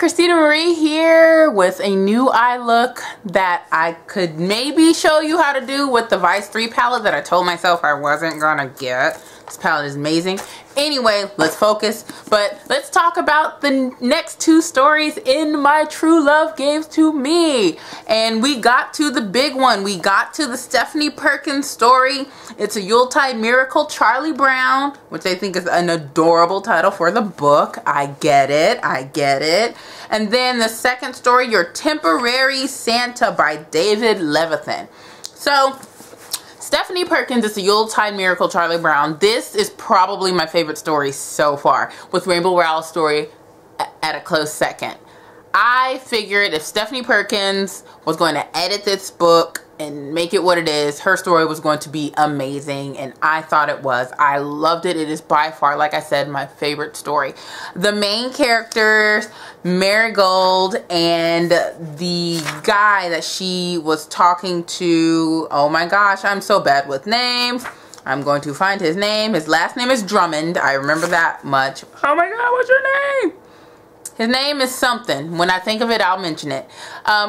Christina Marie here with a new eye look that I could maybe show you how to do with the Vice 3 palette that I told myself I wasn't gonna get. This palette is amazing. Anyway, let's focus. But let's talk about the next two stories in My True Love Gave to Me. And we got to the big one. We got to the Stephanie Perkins story. It's a Yuletide Miracle, Charlie Brown, which I think is an adorable title for the book. I get it. I get it. And then the second story, Your Temporary Santa by David Levithan. So, Stephanie Perkins is a Yuletide Miracle, Charlie Brown. This is probably my favorite story so far, with Rainbow Rowell's story at a close second. I figured if Stephanie Perkins was going to edit this book and make it what it is, her story was going to be amazing, and I thought it was. I loved it. It is by far, like I said, my favorite story. The main characters, Marigold, and the guy that she was talking to, oh my gosh, I'm so bad with names. I'm going to find his name. His last name is Drummond. I remember that much. Oh my god, what's your name? His name is something. When I think of it, I'll mention it.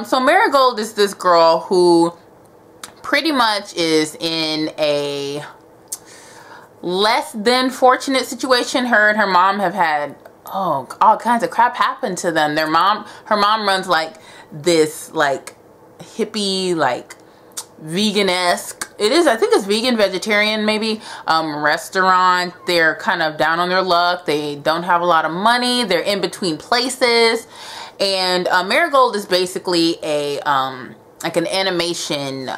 So Marigold is this girl who pretty much is in a less than fortunate situation. Her and her mom have had all kinds of crap happen to them. Her mom runs like this hippie, vegan-esque, it is, I think it's vegan, vegetarian maybe, restaurant. They're kind of down on their luck. They don't have a lot of money. They're in between places. And Marigold is basically a like an animation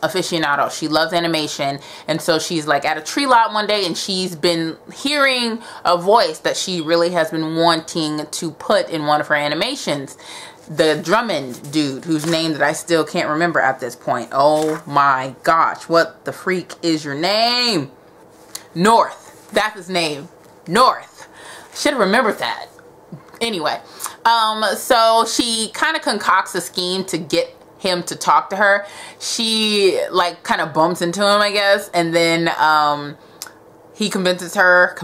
aficionado. She loves animation, and so she's like at a tree lot one day, and she's been hearing a voice that she really has been wanting to put in one of her animations. The Drummond dude, whose name that I still can't remember at this point. Oh my gosh, what the freak is your name? North. That's his name. North. Should have remembered that. Anyway, so she kind of concocts a scheme to get him to talk to her. She kind of bumps into him, I guess, and then he convinces her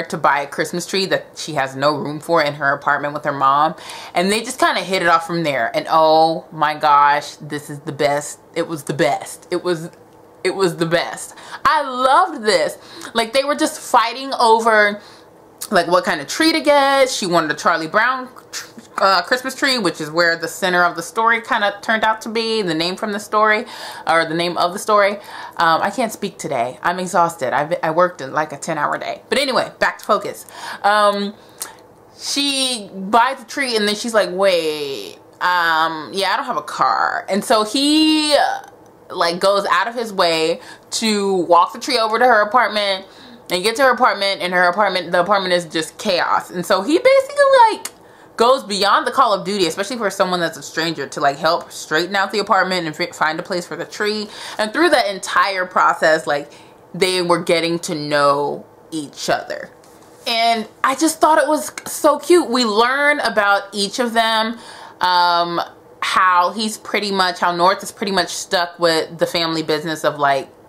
to buy a Christmas tree that she has no room for in her apartment with her mom. And they just kind of hit it off from there. And oh my gosh, this is the best. It was the best. It was the best. I loved this. Like, they were just fighting over what kind of tree to get. She wanted a Charlie Brown Christmas tree, which is where the center of the story kind of turned out to be, the name from the story, or the name of the story. I can't speak today. I'm exhausted. I worked in like a 10-hour day. But anyway, back to focus. She buys the tree, and then she's like, wait, yeah, I don't have a car. And so he goes out of his way to walk the tree over to her apartment, and get to her apartment, and the apartment is just chaos. And so he basically goes beyond the call of duty, especially for someone that's a stranger, to help straighten out the apartment and find a place for the tree. And through that entire process, they were getting to know each other. And I just thought it was so cute. We learn about each of them, how North is pretty much stuck with the family business of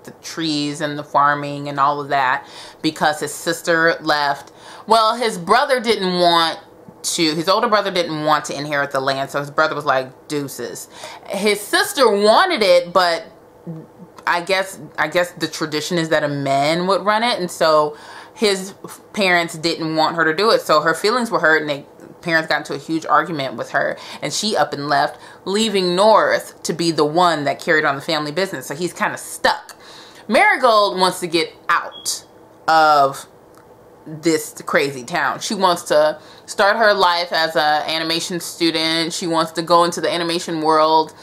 the trees and the farming and all of that because his sister left. Well, his older brother didn't want to inherit the land, so his brother was like, deuces. His sister wanted it, but I guess the tradition is that a man would run it, and so his parents didn't want her to do it, so her feelings were hurt, and parents got into a huge argument with her, and she up and left, leaving North to be the one that carried on the family business, so he's kind of stuck. Marigold wants to get out of this crazy town. She wants to start her life as an animation student. She wants to go into the animation world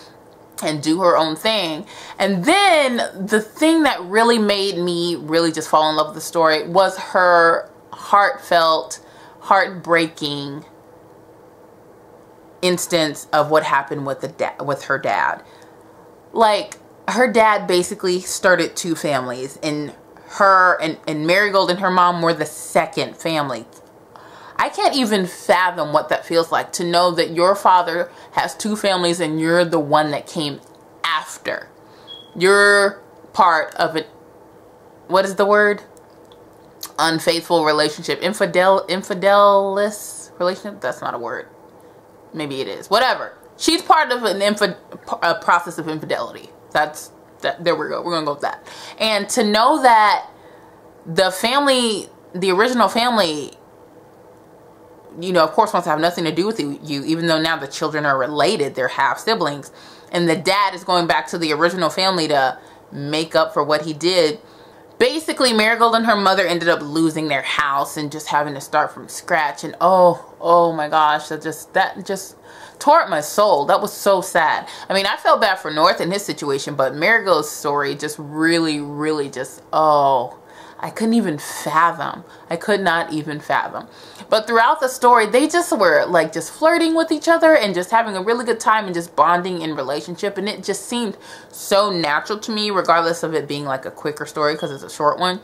and do her own thing. And then the thing that really made me really just fall in love with the story was her heartfelt, heartbreaking instance of what happened with her dad. Her dad basically started two families, and her and Marigold and her mom were the second family. I can't even fathom what that feels like, to know that your father has two families and you're the one that came after. You're part of it. What is the word? Unfaithful relationship. Infidelis relationship? That's not a word. Maybe it is. Whatever. She's part of a process of infidelity. There we go. We're going to go with that. And to know that the family, the original family, you know, of course wants to have nothing to do with you, even though now the children are related, they're half siblings. And the dad is going back to the original family to make up for what he did. Basically, Marigold and her mother ended up losing their house and just having to start from scratch. And oh my gosh, that just tore at my soul. That was so sad. I mean, I felt bad for North in his situation, but Marigold's story just really just, I couldn't even fathom. I could not even fathom. But throughout the story, they just were like just flirting with each other and just having a really good time and just bonding in relationship. And it just seemed so natural to me, regardless of it being like a quicker story because it's a short one.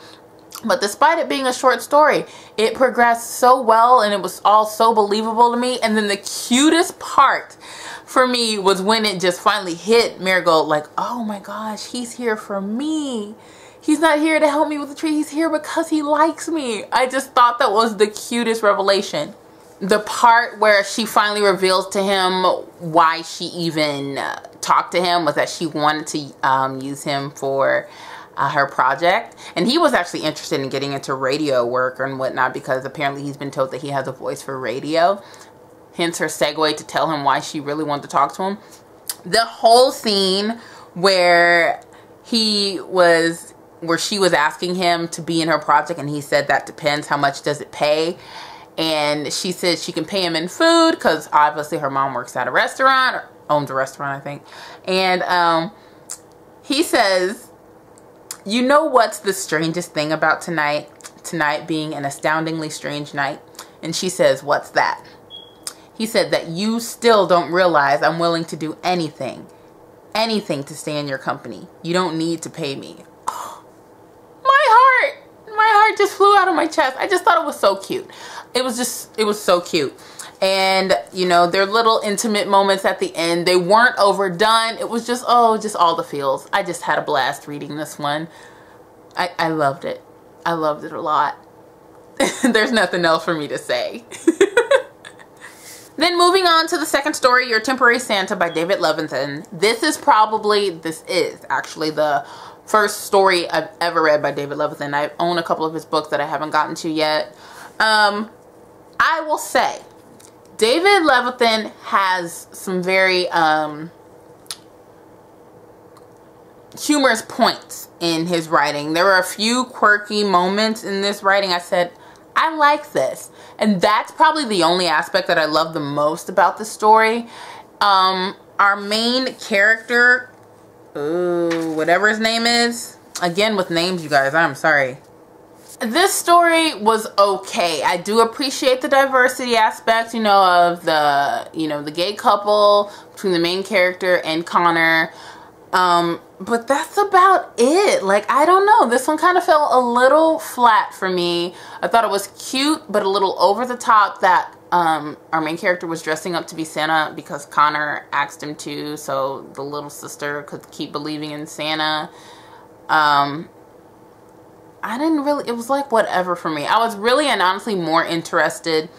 But despite it being a short story, it progressed so well and it was all so believable to me. And then the cutest part for me was when it just finally hit Marigold, like, oh my gosh, he's here for me. He's not here to help me with the tree. He's here because he likes me. I just thought that was the cutest revelation. The part where she finally reveals to him why she even talked to him was that she wanted to use him for her project. And he was actually interested in getting into radio work and whatnot because apparently he's been told that he has a voice for radio. Hence her segue to tell him why she really wanted to talk to him. The whole scene where she was asking him to be in her project and he said that depends, how much does it pay? And she said she can pay him in food because obviously her mom works at a restaurant, or owns a restaurant, I think. And he says, you know what's the strangest thing about tonight? Tonight being an astoundingly strange night. And she says, what's that? He said that you still don't realize I'm willing to do anything to stay in your company. You don't need to pay me. My heart just flew out of my chest. I just thought it was so cute. It was so cute. And, you know, their little intimate moments at the end, they weren't overdone. It was just all the feels. I just had a blast reading this one. I loved it. I loved it a lot. There's nothing else for me to say. Then moving on to the second story, Your Temporary Santa by David Levithan. This is actually the first story I've ever read by David Levithan. I own a couple of his books that I haven't gotten to yet. I will say, David Levithan has some very humorous points in his writing. There were a few quirky moments in this writing. I said, I like this. And that's probably the only aspect that I love the most about the story. Our main character, whatever his name is. Again, with names, you guys, I'm sorry. This story was okay. I do appreciate the diversity aspect, you know, of the gay couple between the main character and Connor. But that's about it. Like, I don't know. This one kind of felt a little flat for me. I thought it was cute, but a little over the top that our main character was dressing up to be Santa because Connor asked him to, so the little sister could keep believing in Santa. It was like whatever for me. I was really and honestly more interested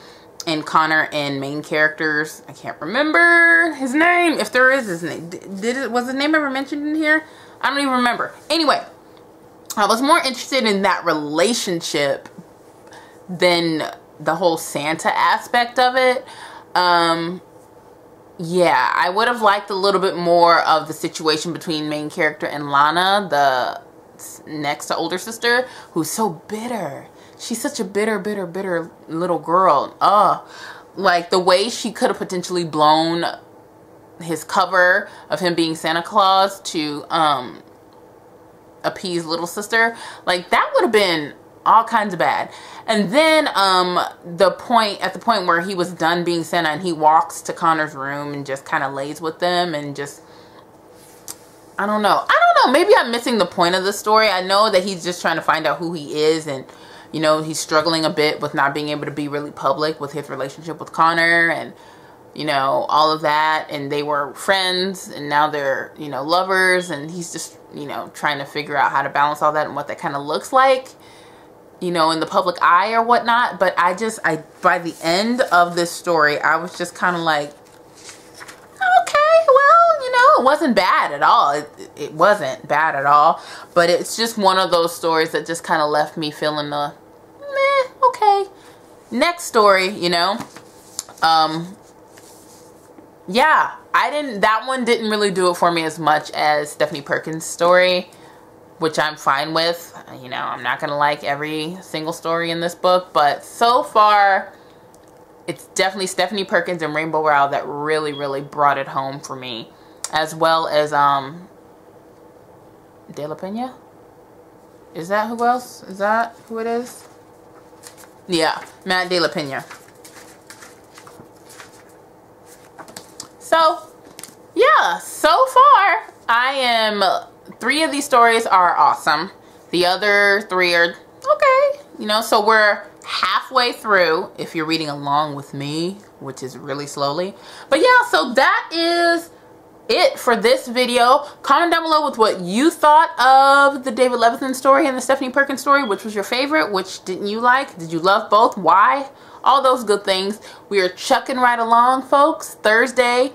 in Connor and main characters. I can't remember his name. If there is his name. Was his name ever mentioned in here? I don't even remember. Anyway, I was more interested in that relationship than the whole Santa aspect of it. Yeah, I would have liked a little bit more of the situation between main character and Lana, the next to older sister, who's so bitter. She's such a bitter little girl. Like the way she could have potentially blown his cover of him being Santa Claus to appease little sister. Like that would have been all kinds of bad. And then at the point where he was done being Santa and he walks to Connor's room and just kind of lays with them and just, I don't know. Maybe I'm missing the point of the story. I know that he's just trying to find out who he is, and you know, he's struggling a bit with not being able to be really public with his relationship with Connor and, you know, all of that. And they were friends and now they're, you know, lovers, and he's just, you know, trying to figure out how to balance all that and what that kind of looks like, you know, in the public eye or whatnot. But by the end of this story, I was just kind of like, it wasn't bad at all. It wasn't bad at all. But it's just one of those stories that just kind of left me feeling the, meh, okay. Next story, you know. Yeah, that one didn't really do it for me as much as Stephanie Perkins' story, which I'm fine with. You know, I'm not going to like every single story in this book, but so far, it's definitely Stephanie Perkins and Rainbow Rowell that really, really brought it home for me. As well as, De La Pena? Is that who else? Is that who it is? Yeah, Matt De La Pena. So, yeah, so far, 3 of these stories are awesome. The other 3 are okay. You know, so we're halfway through if you're reading along with me, which is really slowly. But yeah, so that is it for this video. Comment down below with what you thought of the David Levithan story and the Stephanie Perkins story. Which was your favorite? Which didn't you like? Did you love both? Why? All those good things. We are chucking right along, folks. Thursday.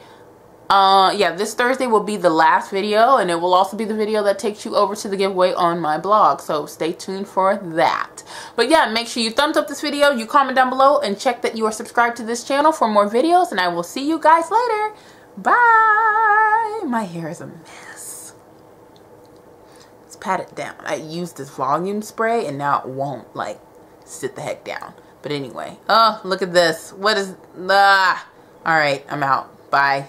Yeah, this Thursday will be the last video, and it will also be the video that takes you over to the giveaway on my blog. So stay tuned for that. But yeah, make sure you thumbs up this video, you comment down below, and check that you are subscribed to this channel for more videos, and I will see you guys later. Bye. My hair is a mess. Let's pat it down. I used this volume spray, and now it won't, like, sit the heck down. But anyway, oh, look at this. What is, Alright, I'm out. Bye.